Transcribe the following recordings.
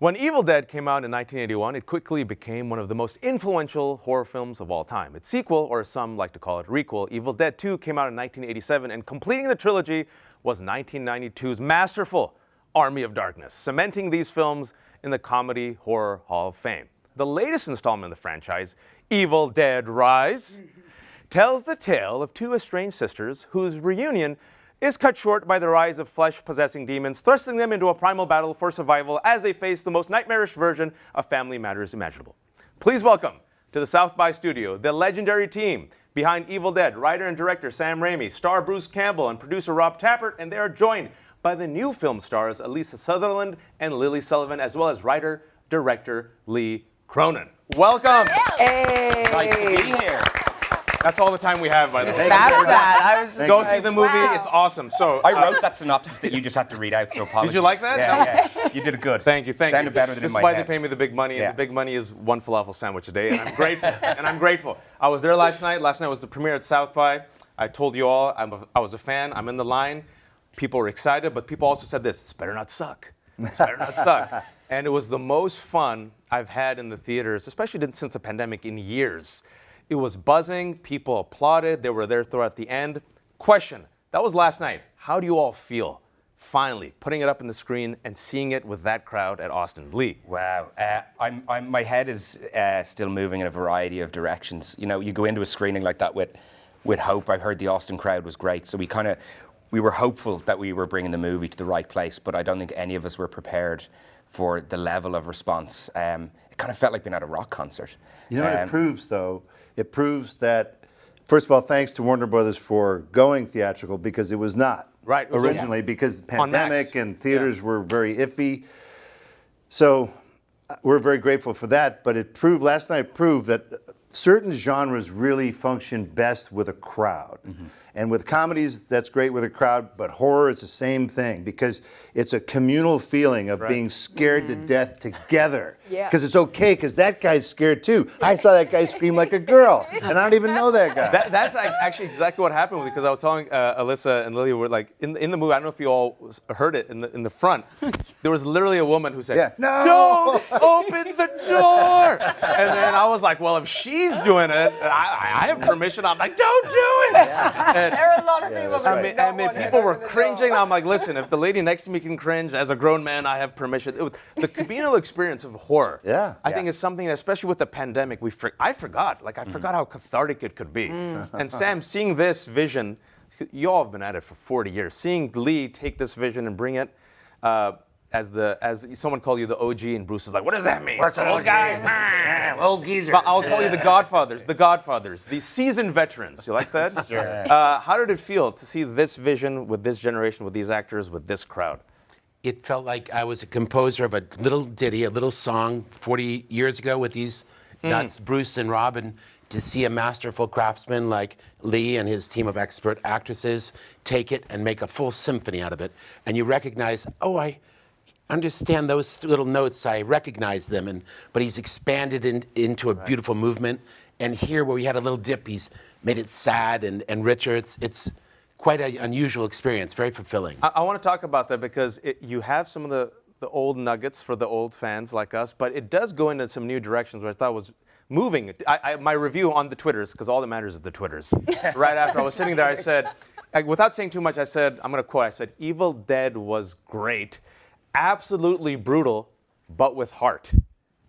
When Evil Dead came out in 1981, it quickly became one of the most influential horror films of all time. Its sequel, or some like to call it requel, Evil Dead 2, came out in 1987, and completing the trilogy was 1992's masterful Army of Darkness, cementing these films in the Comedy Horror Hall of Fame. The latest installment of the franchise, Evil Dead Rise, tells the tale of two estranged sisters whose reunion is cut short by the rise of flesh-possessing demons, thrusting them into a primal battle for survival as they face the most nightmarish version of family matters imaginable. Please welcome to the South by studio the legendary team behind Evil Dead, writer and director Sam Raimi, star Bruce Campbell, and producer Rob Tapert, and they are joined by the new film stars Alyssa Sutherland and Lily Sullivan, as well as writer-director Lee Cronin. Welcome! Hey! Nice to be here. That's all the time we have, by the way. That's that. I was just Go like, see the movie. wow. It's awesome. So I wrote that synopsis that you just had to read out, so apologies. Did you like that? Yeah. You did it good. Thank you. Sounded better than in my Despite head. they pay me the big money, and Yeah. the big money is one falafel sandwich a day, and I'm grateful. And I'm grateful. I was there last night. Last night was the premiere at South by. I told you all I was a fan. I'm in the line. People were excited, but people also said this: "It's better not suck. It's better not suck." And it was the most fun I've had in the theaters, especially since the pandemic, in years. It was buzzing. People applauded. They were there throughout the end. Question: that was last night. How do you all feel? Finally, putting it up on the screen and seeing it with that crowd at Austin. Lee. Wow. My head is still moving in a variety of directions. You know, you go into a screening like that with hope. I heard the Austin crowd was great, so we were hopeful that we were bringing the movie to the right place, but I don't think any of us were prepared for the level of response. It kind of felt like being at a rock concert. You know what it proves, though? It proves that, first of all, thanks to Warner Brothers for going theatrical, because it was not Right, it was originally, because the on Max. pandemic and theaters were very iffy. So we're very grateful for that, but it proved, last night proved that certain genres really function best with a crowd. And with comedies, that's great with a crowd, but horror is the same thing, because it's a communal feeling of being scared to death together. Yeah. Because it's okay, because that guy's scared too. I saw that guy scream like a girl, and I don't even know that guy. That's actually exactly what happened, because I was telling Alyssa and Lily, were like in the movie. I don't know if you all heard it in the front. There was literally a woman who said, No! "Don't open the door!" And then I was like, "Well, if she's doing it, I have permission." I'm like, "Don't do it!" And, There are a lot of people who I mean, don't want to people were open the door. cringing. I'm like, listen, if the lady next to me can cringe, as a grown man, I have permission. The communal experience of horror, I think, is something that, especially with the pandemic, I forgot. Like, I forgot how cathartic it could be. And Sam, seeing this vision, you all have been at it for 40 years. Seeing Lee take this vision and bring it, as someone called you the OG, and Bruce is like, what does that mean? What's an old OG? guy? Old geezer. But I'll call you the Godfathers, the seasoned veterans. You like that? Sure. How did it feel to see this vision with this generation, with these actors, with this crowd? It felt like I was a composer of a little ditty, a little song 40 years ago with these nuts, Bruce and Rob, and to see a masterful craftsman like Lee and his team of expert actresses take it and make a full symphony out of it. And you recognize, oh, I understand those little notes, I recognize them, but he's expanded into a beautiful movement. And here, where we had a little dip, he's made it sad and richer. It's quite an unusual experience, very fulfilling. I want to talk about that, because you have some of the old nuggets for the old fans like us, but it does go into some new directions, which I thought was moving. My review on the Twitters, because all that matters is the Twitters. Right after I was sitting there, I said, without saying too much, I said, I'm going to quote, I said, "Evil Dead was great. Absolutely brutal, but with heart,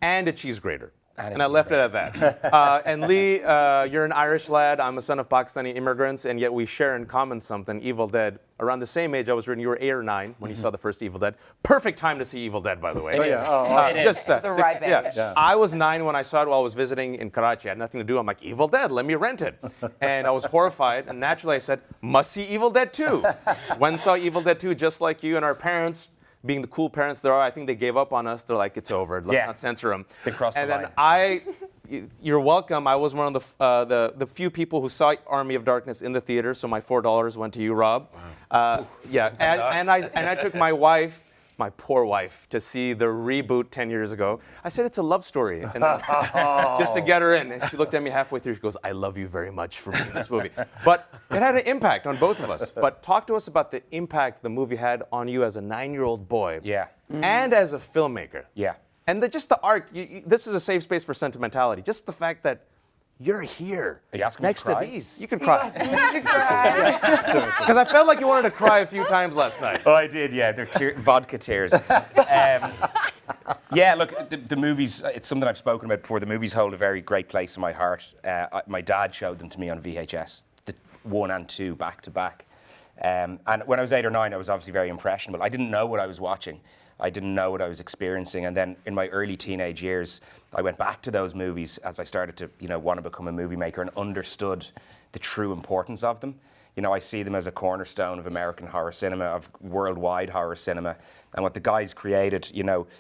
and a cheese grater." And I left it at that. And Lee, you're an Irish lad. I'm a son of Pakistani immigrants, and yet we share in common something, Evil Dead. Around the same age I was reading, you were 8 or 9 when you saw the first Evil Dead. Perfect time to see Evil Dead, by the way. It's a ripe age. I was 9 when I saw it while I was visiting in Karachi. I had nothing to do. I'm like, Evil Dead, let me rent it. And I was horrified, and naturally I said, must see Evil Dead 2. When saw Evil Dead 2, just like you and our parents, being the cool parents there are, I think they gave up on us. They're like, it's over. Let's not censor them. They crossed the line. And then you're welcome. I was one of the few people who saw Army of Darkness in the theater, so my $4 went to you, Rob. Wow. And I took my wife, my poor wife, to see the reboot 10 years ago. I said, it's a love story, and just to get her in. And she looked at me halfway through. She goes, I love you very much for making this movie. But it had an impact on both of us. But talk to us about the impact the movie had on you as a 9-year-old boy. Yeah. and as a filmmaker. Yeah. And just the arc, this is a safe space for sentimentality. Just the fact that you're here Are you asking me next to cry? these. You can cry. To cry. Because I felt like you wanted to cry a few times last night. Oh, I did, yeah. They're vodka tears. Yeah, look, the movies, it's something I've spoken about before. The movies hold a very great place in my heart. My dad showed them to me on VHS, the 1 and 2 back to back. And when I was 8 or 9, I was obviously very impressionable. I didn't know what I was watching. I didn't know what I was experiencing. And then in my early teenage years, I went back to those movies as I started to, want to become a movie maker and understood the true importance of them. I see them as a cornerstone of American horror cinema, of worldwide horror cinema. And what the guys created,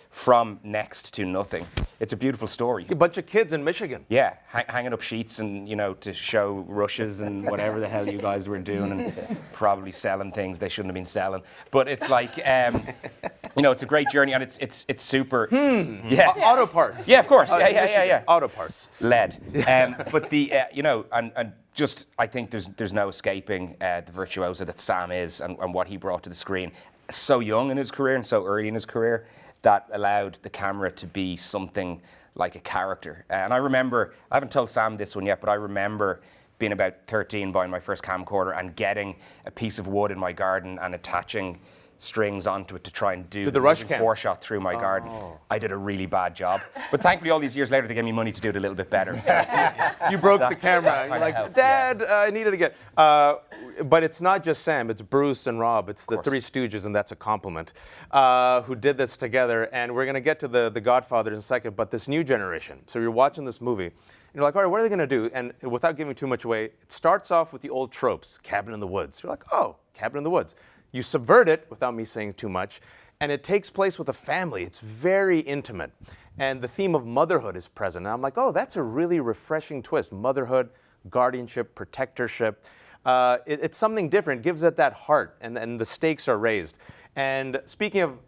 from next to nothing. It's a beautiful story. A bunch of kids in Michigan. Yeah, hanging up sheets and, to show rushes and whatever the hell you guys were doing and probably selling things they shouldn't have been selling. But it's like, it's a great journey and it's super. Yeah. Auto parts. Yeah, of course. Yeah. Auto parts. Lead. But the, and just, I think there's no escaping the virtuoso that Sam is and what he brought to the screen. So young in his career and so early in his career that allowed the camera to be something like a character. And I remember, I haven't told Sam this one yet, but I remember being about 13 buying my first camcorder and getting a piece of wood in my garden and attaching strings onto it to try and do the rush moving cam. 4-shot through my garden. I did a really bad job. But thankfully all these years later they gave me money to do it a little bit better. So. You broke the camera. You're kinda like, helped, Dad, I need it again. But it's not just Sam. It's Bruce and Rob. It's the Three Stooges, and that's a compliment, who did this together. And we're going to get to the Godfathers in a second, but this new generation. So you're watching this movie, and you're like, all right, what are they going to do? And without giving too much away, it starts off with the old tropes, cabin in the woods. You're like, oh, cabin in the woods. You subvert it without me saying too much, and it takes place with a family. It's very intimate, and the theme of motherhood is present. And I'm like, oh, that's a really refreshing twist. Motherhood, guardianship, protectorship. It's something different. It gives it that heart, and the stakes are raised. And speaking of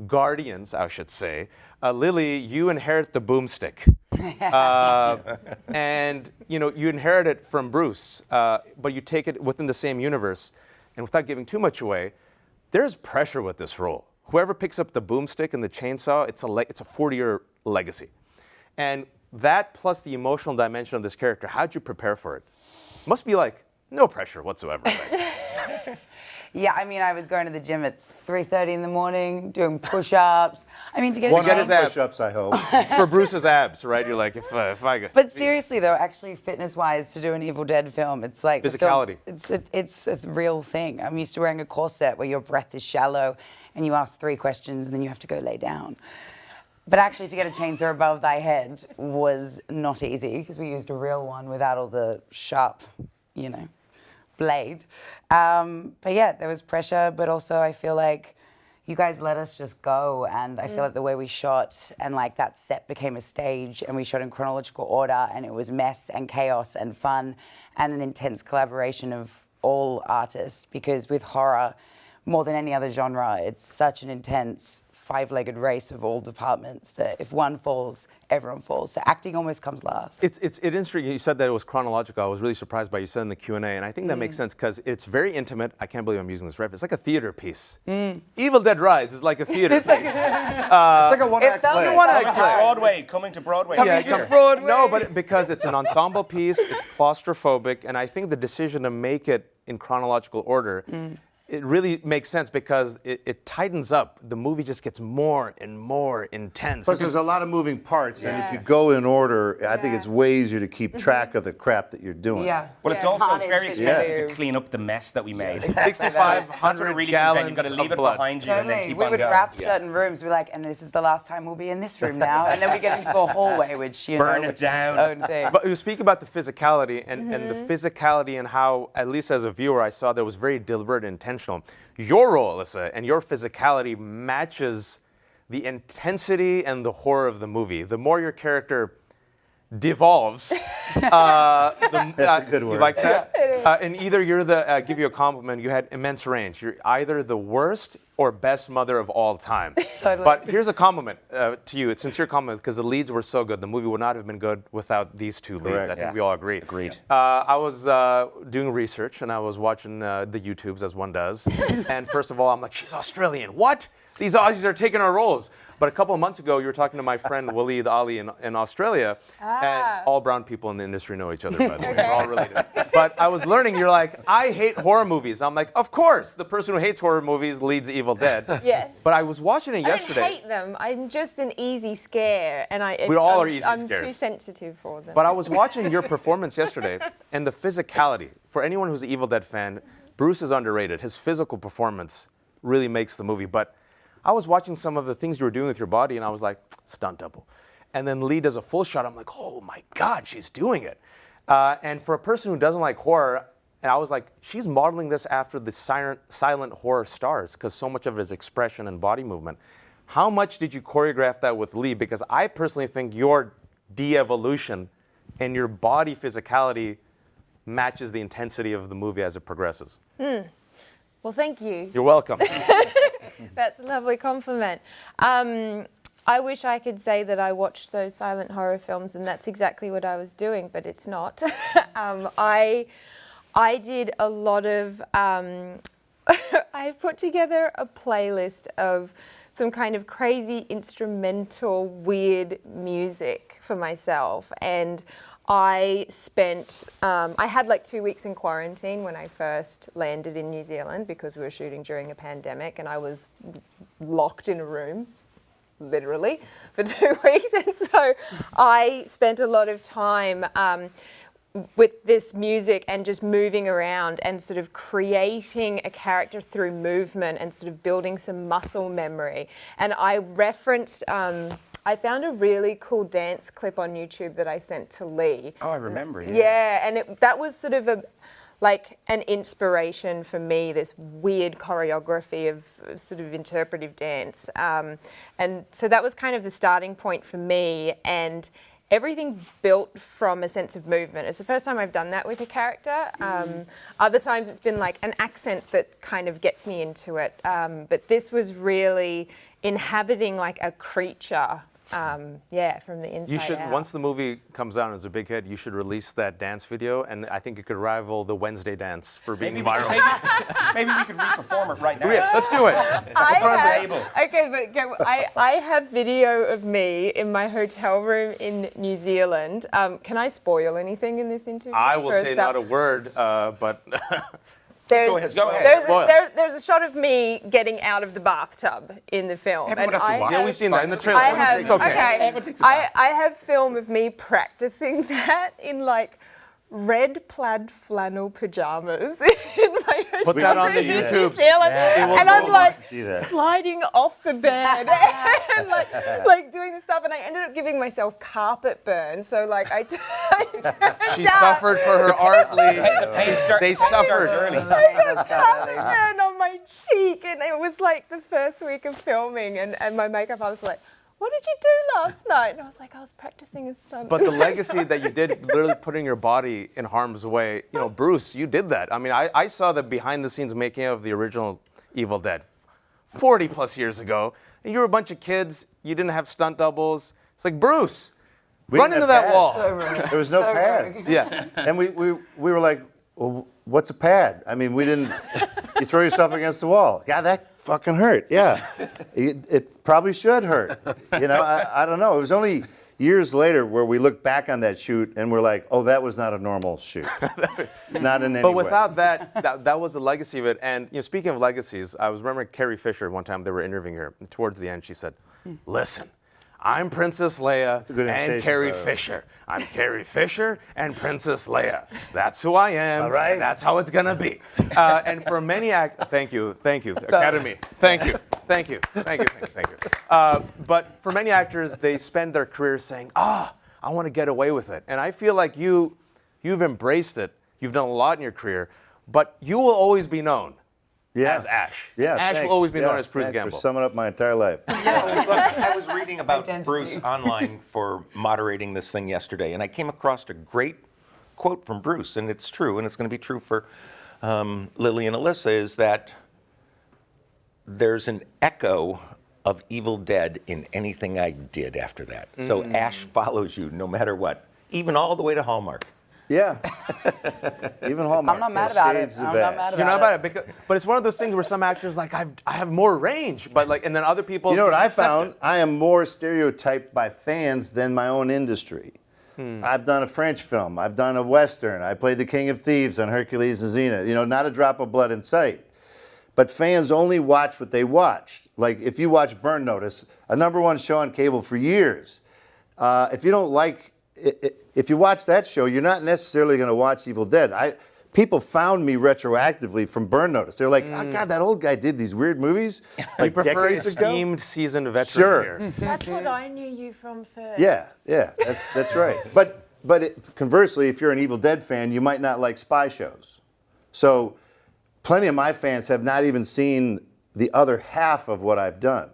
guardians, I should say, Lily, you inherit the boomstick. And you inherit it from Bruce, but you take it within the same universe. And without giving too much away, there's pressure with this role. Whoever picks up the boomstick and the chainsaw, it's a 40-year legacy. And that plus the emotional dimension of this character, how'd you prepare for it? Must be like no pressure whatsoever. Right? Yeah, I was going to the gym at 3:30 in the morning, doing push-ups. To get One a his abs. Push-ups, I hope. For Bruce's abs, right? You're like, if I go. But seriously, though, actually, fitness-wise, to do an Evil Dead film, it's like Physicality. It's a real thing. I'm used to wearing a corset where your breath is shallow, and you ask 3 questions, and then you have to go lay down. But actually, to get a chainsaw above thy head was not easy because we used a real one without all the sharp, blade. But yeah, there was pressure, but also I feel like you guys let us just go, and I feel like the way we shot and like that set became a stage, and we shot in chronological order, and it was mess and chaos and fun and an intense collaboration of all artists, because with horror, more than any other genre, it's such an intense 5-legged race of all departments that if one falls, everyone falls. So acting almost comes last. It's interesting. You said that it was chronological. I was really surprised by you said in the Q&A, and I think that makes sense because it's very intimate. I can't believe I'm using this reference. It's like a theater piece. Evil Dead Rise is like a theater piece. It's like a one-act play. Coming to Broadway. No, but because it's an ensemble piece, it's claustrophobic, and I think the decision to make it in chronological order it really makes sense because it tightens up. The movie just gets more and more intense. Plus, there's a lot of moving parts, and if you go in order, I think it's way easier to keep track of the crap that you're doing. Yeah. Well, it's also Carnage very is expensive very- to clean up the mess that we made. 6,500 That's what it really comes down. You've got to leave it behind you and then keep we on would going. wrap certain rooms. We're like, and this is the last time we'll be in this room now. And then we get into a hallway, which Burn it which is down. its own thing. But you speak about the physicality and the physicality and how, at least as a viewer, I saw that was very deliberate and intentional. Your role, Alyssa, and your physicality matches the intensity and the horror of the movie. The more your character devolves, That's a good word. You like that? And either you're give you a compliment, you had immense range. You're either the worst or best mother of all time. Totally. But here's a compliment to you. It's a sincere compliment because the leads were so good. The movie would not have been good without these two leads. Correct. I think we all agree. Agreed. I was doing research and I was watching the YouTubes as one does. And first of all, I'm like, she's Australian. What? these Aussies are taking our roles. But a couple of months ago, you were talking to my friend Waleed Ali in Australia, and all brown people in the industry know each other, by the way. We're all related. But I was learning, you're like, I hate horror movies. I'm like, of course, the person who hates horror movies leads Evil Dead. Yes. But I was watching it yesterday. I don't hate them. I'm just an easy scare, and We all are easy I'm scares. too sensitive for them. But I was watching your performance yesterday, and the physicality. For anyone who's an Evil Dead fan, Bruce is underrated. His physical performance really makes the movie. But I was watching some of the things you were doing with your body, and I was like, stunt double. And then Lee does a full shot. I'm like, oh my God, she's doing it. And for a person who doesn't like horror, and I was like, she's modeling this after the silent horror stars, because so much of it is expression and body movement. How much did you choreograph that with Lee? Because I personally think your de-evolution and your body physicality matches the intensity of the movie as it progresses. Well, thank you. You're welcome. That's a lovely compliment. I wish I could say that I watched those silent horror films and that's exactly what I was doing, but it's not. I did a lot of, I put together a playlist of some kind of crazy instrumental weird music for myself, and I spent, I had like 2 weeks in quarantine when I first landed in New Zealand because we were shooting during a pandemic, and I was locked in a room, literally, for 2 weeks. And so I spent a lot of time with this music and just moving around and sort of creating a character through movement and sort of building some muscle memory. And I referenced, I found a really cool dance clip on YouTube that I sent to Lee. Oh, I remember. Yeah, and that was sort of like an inspiration for me, this weird choreography of sort of interpretive dance. And so that was kind of the starting point for me, and everything built from a sense of movement. It's the first time I've done that with a character. Other times it's been like an accent that kind of gets me into it. But this was really inhabiting like a creature. Yeah, from the inside You should, out. once the movie comes out as a big hit, you should release that dance video, and I think it could rival the Wednesday dance for being viral. Maybe we could re-perform it right now. Yeah, let's do it. I have video of me in my hotel room in New Zealand. Can I spoil anything in this interview? I will say First up? not a word, but Go ahead. There's a shot of me getting out of the bathtub in the film. Everyone has to watch. yeah, we've seen that in the trailer. I have, It's okay. I have film of me practicing that in like red plaid flannel pajamas in my hotel Put that on the room in YouTube. New Zealand. And I'm like see that. sliding off the bed and like doing this stuff, and I ended up giving myself carpet burn. So like I turned She down. suffered for her art, Lee. They suffered. I got carpet burn on my cheek, and it was like the first week of filming, and my makeup artist was like, what did you do last night? And I was like, I was practicing a stunt. But the legacy that you did, literally putting your body in harm's way, you know, Bruce, you did that. I mean, I saw the behind-the-scenes making of the original Evil Dead 40 plus years ago. And you were a bunch of kids. You didn't have stunt doubles. It's like, Bruce, run didn't into have that pads. wall. There was no pads. Yeah. And we were like, well, what's a pad? I mean, we didn't, you throw yourself against the wall. God, that fucking hurt. Yeah. It probably should hurt. You know, I don't know. It was only years later where we look back on that shoot and we're like, oh, that was not a normal shoot. Not in any But way. without that was the legacy of it. And you know, speaking of legacies, I was remembering Carrie Fisher one time they were interviewing her. And towards the end, she said, "Listen, I'm Princess Leia a good and imitation, Carrie by the way. Fisher. I'm Carrie Fisher and Princess Leia. That's who I am. All right. That's how it's gonna be." And for many thank you, Academy, thank you. But for many actors, they spend their careers saying, I want to get away with it. And I feel like you've embraced it. You've done a lot in your career, but you will always be known as Ash. Yeah, Ash thanks. will always be known Yeah, as Bruce thanks Campbell. for summing up my entire life. Look, I was reading about Identity. Bruce online for moderating this thing yesterday, and I came across a great quote from Bruce, and it's true, and it's going to be true for Lily and Alyssa, is that there's an echo of Evil Dead in anything I did after that. So Ash follows you no matter what, even all the way to Hallmark. Yeah. Even Hallmark. I'm not mad has about it. shades of I'm not Ash. mad You're not about about it, but it's one of those things where some actors like I have more range, but like, and then other people. You know what I accept found? it. I am more stereotyped by fans than my own industry. I've done a French film. I've done a Western. I played the King of Thieves on Hercules and Xena. You know, not a drop of blood in sight. But fans only watch what they watch. Like if you watch Burn Notice, a #1 show on cable for years, if you don't like, if you watch that show, you're not necessarily going to watch Evil Dead. People found me retroactively from Burn Notice. They're like, oh God, that old guy did these weird movies like You prefer decades ago. esteemed, seasoned veteran Sure. here. That's what I knew you from first. Yeah, that's right. But conversely, if you're an Evil Dead fan, you might not like spy shows. So plenty of my fans have not even seen the other half of what I've done.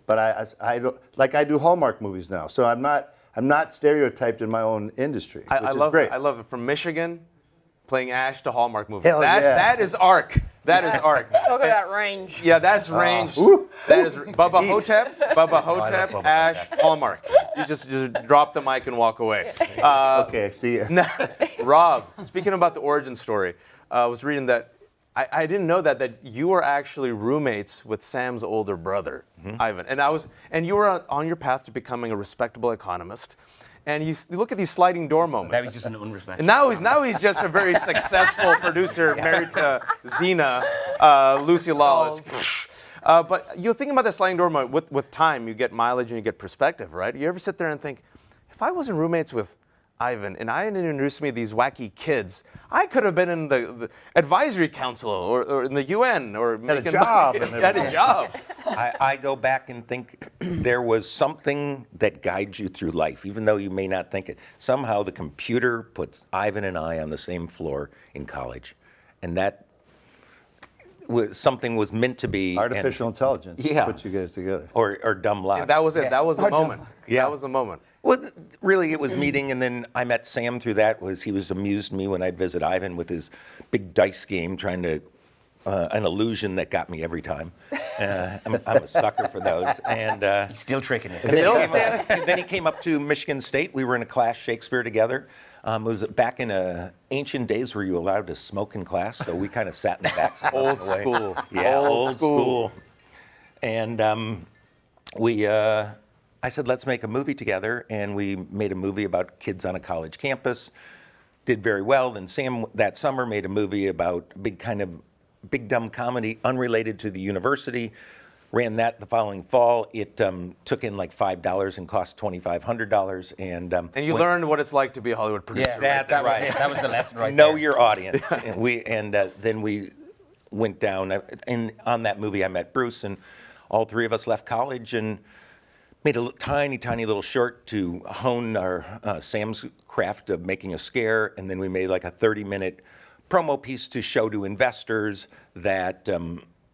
But I don't, like I do Hallmark movies now, so I'm not stereotyped in my own industry, which I is love great. it. I love it. From Michigan, playing Ash to Hallmark movies. Hell yeah. That is arc. That is arc. Talk about range. Yeah, that's range. That is Bubba Hotep, Ash, Hallmark. You just drop the mic and walk away. Okay, see ya. Rob, speaking about the origin story, I was reading that I didn't know that you were actually roommates with Sam's older brother, Ivan, and you were on your path to becoming a respectable economist. And you look at these sliding door moments. That was just an unrespectful. And now he's just a very successful producer, married to Xena, Lucy Lawless. But you're thinking about the sliding door moment. With time, you get mileage and you get perspective, right? You ever sit there and think, if I wasn't roommates with Ivan and I introduced me to these wacky kids, I could have been in the advisory council or in the UN or Had a job. Had a job. I go back and think there was something that guides you through life, even though you may not think it. Somehow the computer puts Ivan and I on the same floor in college. And that something was meant to be. Artificial intelligence put you guys together. Or dumb luck. That was it. That was the moment. Yeah. That was the moment. Well, really, it was meeting, and then I met Sam through that. He was amused me when I'd visit Ivan with his big dice game, trying to an illusion that got me every time. I'm a sucker for those. And He's still tricking it. then he came up to Michigan State. We were in a class Shakespeare together. It was back in ancient days where you were allowed to smoke in class, so we kind of sat in the back. Old away. school. Yeah, Old old school. And I said, let's make a movie together, and we made a movie about kids on a college campus. Did very well. Then Sam that summer made a movie about big dumb comedy unrelated to the university. Ran that the following fall. It took in like $5 and cost $2,500. And you learned what it's like to be a Hollywood producer. Yeah, That's right. Was it. That was the lesson right know there. your audience. And then we went down. And on that movie, I met Bruce, and all three of us left college and made a tiny little short to hone our Sam's craft of making a scare. And then we made like a 30-minute promo piece to show to investors that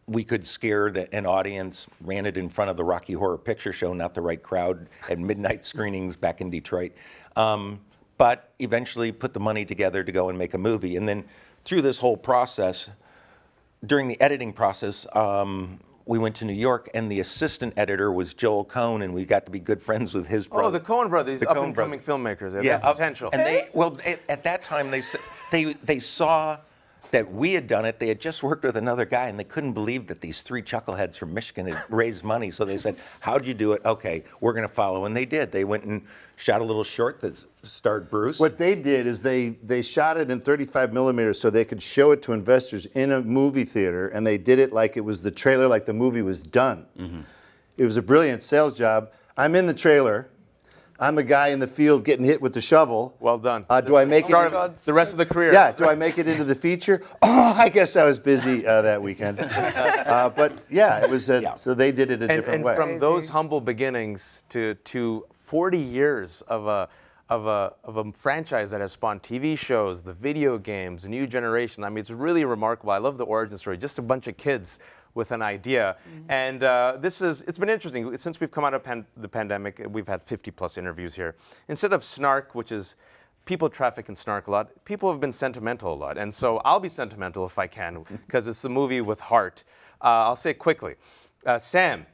we could scare an audience. Ran it in front of the Rocky Horror Picture Show, not the right crowd, at midnight screenings back in Detroit. But eventually put the money together to go and make a movie. And then through this whole process, during the editing process, we went to New York, and the assistant editor was Joel Cohn, and we got to be good friends with his brother. Oh, the Coen brothers, these The Coen up-and-coming filmmakers. They have potential. And at that time, they saw that we had done it. They had just worked with another guy, and they couldn't believe that these three chuckleheads from Michigan had raised money. So they said, how'd you do it? Okay, we're going to follow. And they did. They went and shot a little short that starred Bruce. What they did is they shot it in 35 millimeters so they could show it to investors in a movie theater, and they did it like it was the trailer, like the movie was done. Mm-hmm. It was a brilliant sales job. I'm in the trailer. I'm the guy in the field getting hit with the shovel. Well done. Do I make Start it? the rest of the career. Yeah. Do I make it into the feature? Oh, I guess I was busy that weekend. But yeah, it was. So they did it a different way. And from those humble beginnings to 40 years of a franchise that has spawned TV shows, the video games, a new generation. I mean, it's really remarkable. I love the origin story. Just a bunch of kids with an idea. And it's been interesting. Since we've come out of the pandemic, we've had 50+ interviews here. Instead of snark, which is people traffic and snark a lot, people have been sentimental a lot. And so I'll be sentimental if I can, because it's the movie with heart. I'll say it quickly. Sam,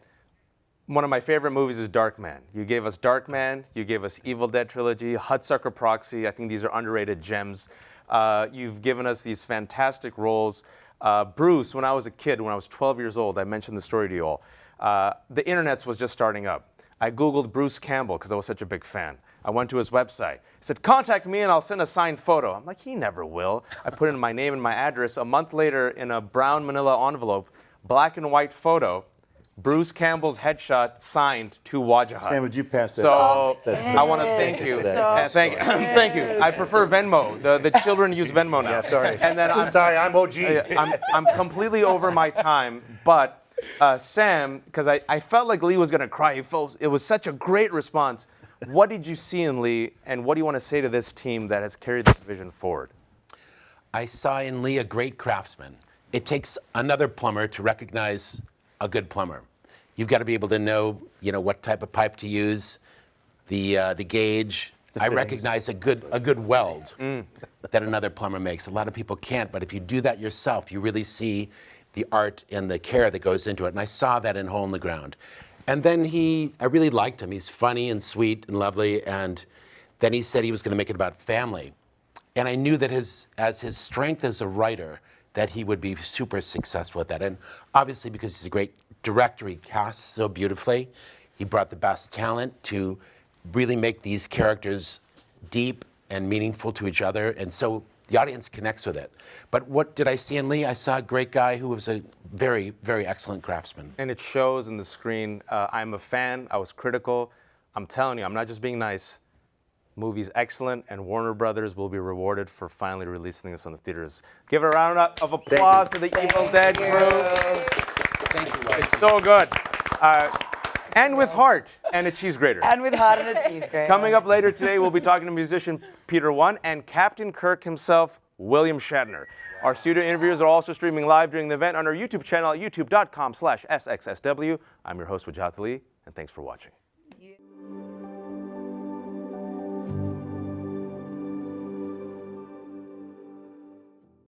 one of my favorite movies is Darkman. You gave us Darkman, you gave us Evil Dead trilogy, Hudsucker Proxy. I think these are underrated gems. You've given us these fantastic roles. Bruce, when I was a kid, when I was 12 years old, I mentioned the story to you all. The internets was just starting up. I Googled Bruce Campbell because I was such a big fan. I went to his website. He said, contact me and I'll send a signed photo. I'm like, he never will. I put in my name and my address. A month later, in a brown manila envelope, black and white photo, Bruce Campbell's headshot signed to Wajahat. Sam, would you pass that? So I want to thank you. Thank you. I prefer Venmo. The children use Venmo now. Yeah, sorry. And then I'm sorry, I'm OG. I'm completely over my time, but Sam, because I felt like Lee was going to cry. It was such a great response. What did you see in Lee, and what do you want to say to this team that has carried this vision forward? I saw in Lee a great craftsman. It takes another plumber to recognize a good plumber. You've got to be able to know, what type of pipe to use, the gauge. I recognize a good weld that another plumber makes. A lot of people can't, but if you do that yourself, you really see the art and the care that goes into it. And I saw that in Hole in the Ground. And then I really liked him. He's funny and sweet and lovely. And then he said he was going to make it about family. And I knew that as his strength as a writer, that he would be super successful at that. And obviously, because he's a great director, he casts so beautifully. He brought the best talent to really make these characters deep and meaningful to each other. And so the audience connects with it. But what did I see in Lee? I saw a great guy who was a very, very excellent craftsman. And it shows in the screen. I'm a fan. I was critical. I'm telling you, I'm not just being nice. Movie's excellent, and Warner Brothers will be rewarded for finally releasing this on the theaters. Give a round of applause to the Evil Dead crew. Thank you, Rob. It's so good. And with heart and a cheese grater. And with heart and a cheese grater. Coming up later today, we'll be talking to musician Peter One and Captain Kirk himself, William Shatner. Our studio interviews are also streaming live during the event on our YouTube channel at youtube.com/SXSW. I'm your host, Wajahat Ali, and thanks for watching.